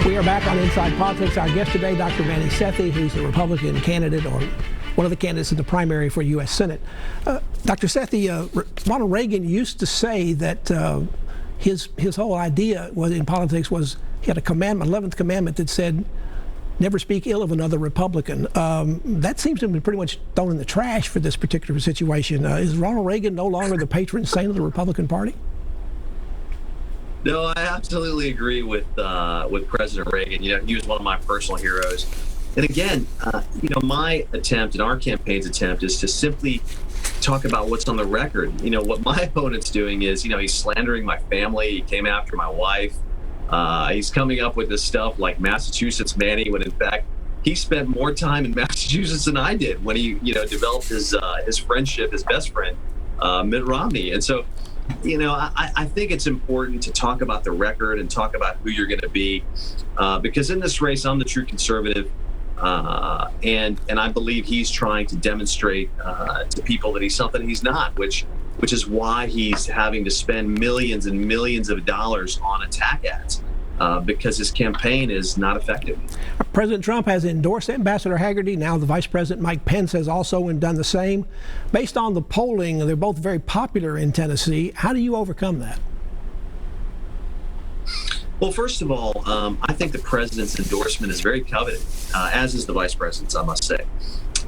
We are back on Inside Politics. Our guest today, Dr. Manny Sethi, who's the Republican candidate or one of the candidates in the primary for U.S. Senate. Dr. Sethi, Ronald Reagan used to say that his whole idea in politics was he had a commandment, 11th commandment, that said, never speak ill of another Republican. That seems to have been pretty much thrown in the trash for this particular situation. Is Ronald Reagan no longer the patron saint of the Republican Party? No, I absolutely agree with President Reagan. You know, he was one of my personal heroes. And again, my attempt and our campaign's attempt is to simply talk about what's on the record. You know, what my opponent's doing is, he's slandering my family. He came after my wife. He's coming up with this stuff like Massachusetts Manny, when in fact he spent more time in Massachusetts than I did when he, developed his friendship, his best friend, Mitt Romney. And so, I think it's important to talk about the record and talk about who you're going to be, because in this race, I'm the true conservative, and I believe he's trying to demonstrate to people that he's something he's not, which is why he's having to spend millions and millions of dollars on attack ads, because his campaign is not effective. President Trump has endorsed Ambassador Hagerty. Now the Vice President Mike Pence has also done the same. Based on the polling, they're both very popular in Tennessee. How do you overcome that? Well, first of all, I think the president's endorsement is very coveted, as is the vice president's, I must say.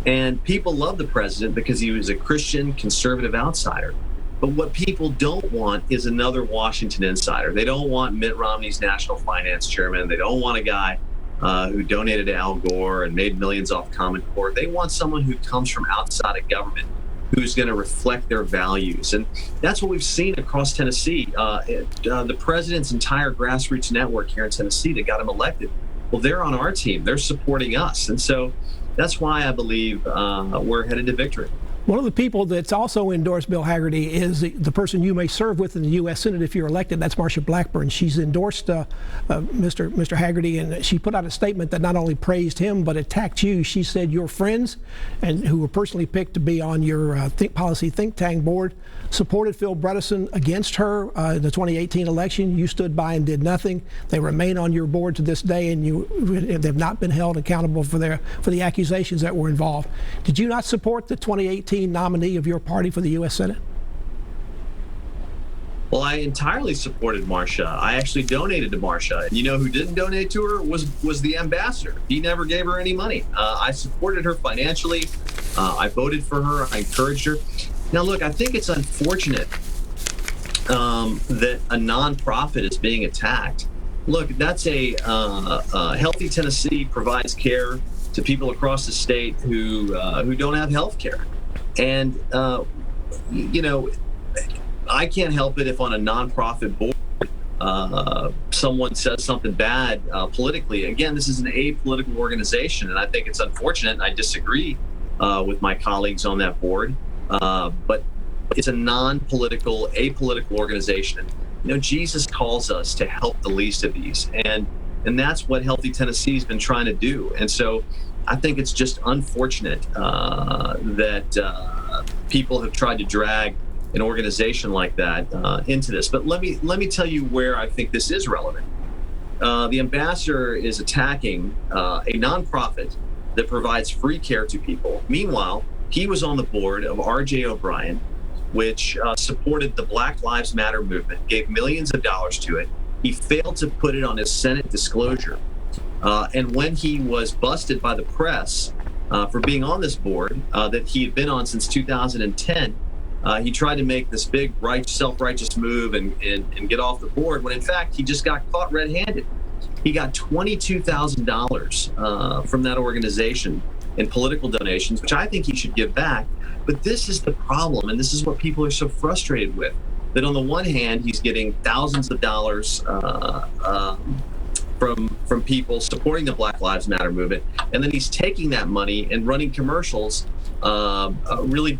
And people love the president because he was a Christian conservative outsider. But what people don't want is another Washington insider. They don't want Mitt Romney's national finance chairman. They don't want a guy who donated to Al Gore and made millions off Common Core. They want someone who comes from outside of government, who's going to reflect their values. And that's what we've seen across Tennessee. The president's entire grassroots network here in Tennessee that got him elected, well, they're on our team. They're supporting us. And so that's why I believe we're headed to victory. One of the people that's also endorsed Bill Hagerty is the person you may serve with in the U.S. Senate if you're elected. That's Marsha Blackburn. She's endorsed Mr. Hagerty, and she put out a statement that not only praised him but attacked you. She said your friends, and who were personally picked to be on your policy think tank board, supported Phil Bredesen against her in the 2018 election. You stood by and did nothing. They remain on your board to this day, and they've not been held accountable for the accusations that were involved. Did you not support the 2018 nominee of your party for the U.S. Senate? Well, I entirely supported Marsha. I actually donated to Marsha. And you know who didn't donate to her was the ambassador. He never gave her any money. I supported her financially. I voted for her. I encouraged her. Now, look, I think it's unfortunate that a nonprofit is being attacked. Look, that's a Healthy Tennessee provides care to people across the state who don't have health care. And, I can't help it if on a nonprofit board someone says something bad politically. Again, this is an apolitical organization, and I think it's unfortunate. And I disagree with my colleagues on that board, but it's a non-political, apolitical organization. And, Jesus calls us to help the least of these, and that's what Healthy Tennessee has been trying to do. And so I think it's just unfortunate that people have tried to drag an organization like that into this. But let me tell you where I think this is relevant. The ambassador is attacking a nonprofit that provides free care to people. Meanwhile, he was on the board of R.J. O'Brien, which supported the Black Lives Matter movement, gave millions of dollars to it. He failed to put it on his Senate disclosure. And when he was busted by the press for being on this board that he had been on since 2010, he tried to make this big self-righteous move and get off the board, when in fact he just got caught red-handed. He got $22,000 from that organization in political donations, which I think he should give back. But this is the problem, and this is what people are so frustrated with, that on the one hand, he's getting thousands of dollars from people supporting the Black Lives Matter movement, and then he's taking that money and running commercials, really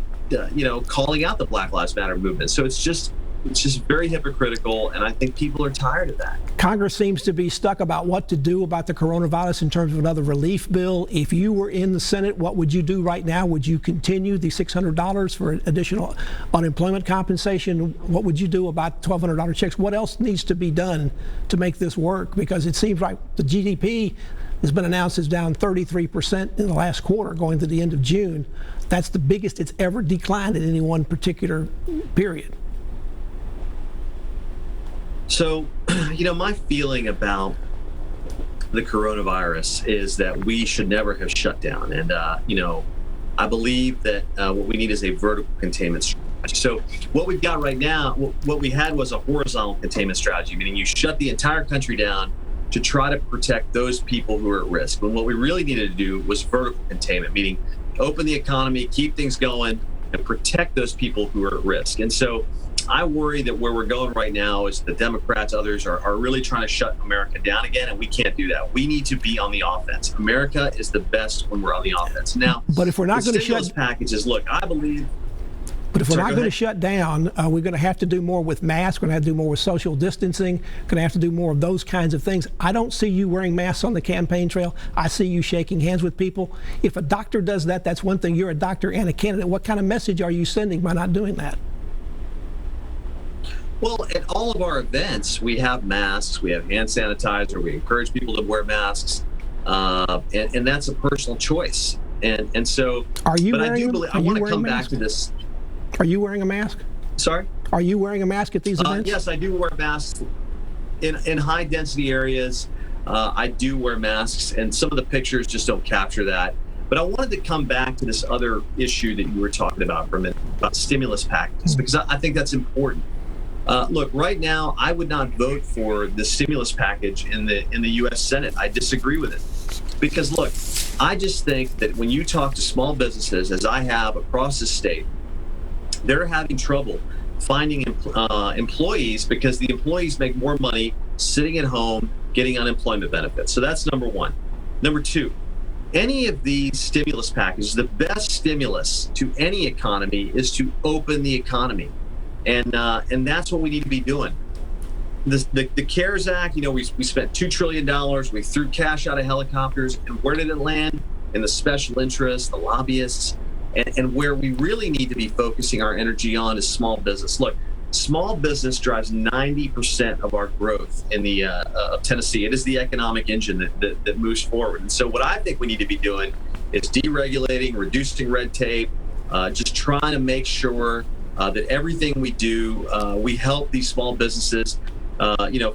calling out the Black Lives Matter movement. So it's just It's just very hypocritical, and I think people are tired of that. Congress seems to be stuck about what to do about the coronavirus in terms of another relief bill. If you were in the Senate, what would you do right now? Would you continue the $600 for additional unemployment compensation? What would you do about $1,200 checks? What else needs to be done to make this work? Because it seems like the GDP has been announced as down 33% in the last quarter going to the end of June. That's the biggest it's ever declined in any one particular period. So, my feeling about the coronavirus is that we should never have shut down. And, I believe that what we need is a vertical containment strategy. So what we've got right now, what we had was a horizontal containment strategy, meaning you shut the entire country down to try to protect those people who are at risk. When what we really needed to do was vertical containment, meaning open the economy, keep things going, and protect those people who are at risk. And so I worry that where we're going right now is the Democrats, others are really trying to shut America down again, and we can't do that. We need to be on the offense. America is the best when we're on the offense. Now, but if we're not going to shut packages, look, I believe. But if we're not going to shut down, we're going to have to do more with masks. We're going to have to do more with social distancing. Going to have to do more of those kinds of things. I don't see you wearing masks on the campaign trail. I see you shaking hands with people. If a doctor does that, that's one thing. You're a doctor and a candidate. What kind of message are you sending by not doing that? Well, at all of our events, we have masks, we have hand sanitizer, we encourage people to wear masks, and that's a personal choice. And so, are you but wearing I do believe, I want to come back to this. Are you wearing a mask? Sorry? Are you wearing a mask at these events? Yes, I do wear masks in high density areas. I do wear masks, and some of the pictures just don't capture that. But I wanted to come back to this other issue that you were talking about for a minute, about stimulus packages, because I think that's important. Look, right now, I would not vote for the stimulus package in the U.S. Senate. I disagree with it. Because, look, I just think that when you talk to small businesses, as I have across the state, they're having trouble finding employees because the employees make more money sitting at home getting unemployment benefits. So that's number one. Number two, any of these stimulus packages, the best stimulus to any economy is to open the economy. And that's what we need to be doing. The CARES Act, we spent $2 trillion. We threw cash out of helicopters. And where did it land? In the special interests, the lobbyists. And where we really need to be focusing our energy on is small business. Look, small business drives 90% of our growth in the of Tennessee. It is the economic engine that moves forward. And so what I think we need to be doing is deregulating, reducing red tape, just trying to make sure that everything we do, we help these small businesses,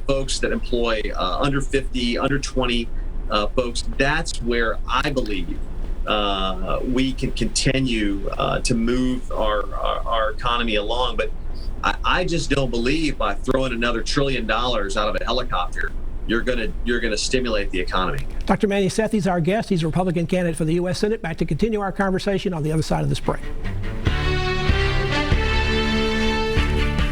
folks that employ under 50, under 20 folks. That's where I believe we can continue to move our economy along. But I just don't believe by throwing another $1 trillion out of a helicopter, you're gonna stimulate the economy. Dr. Manny Sethi is our guest. He's a Republican candidate for the U.S. Senate. Back to continue our conversation on the other side of this break.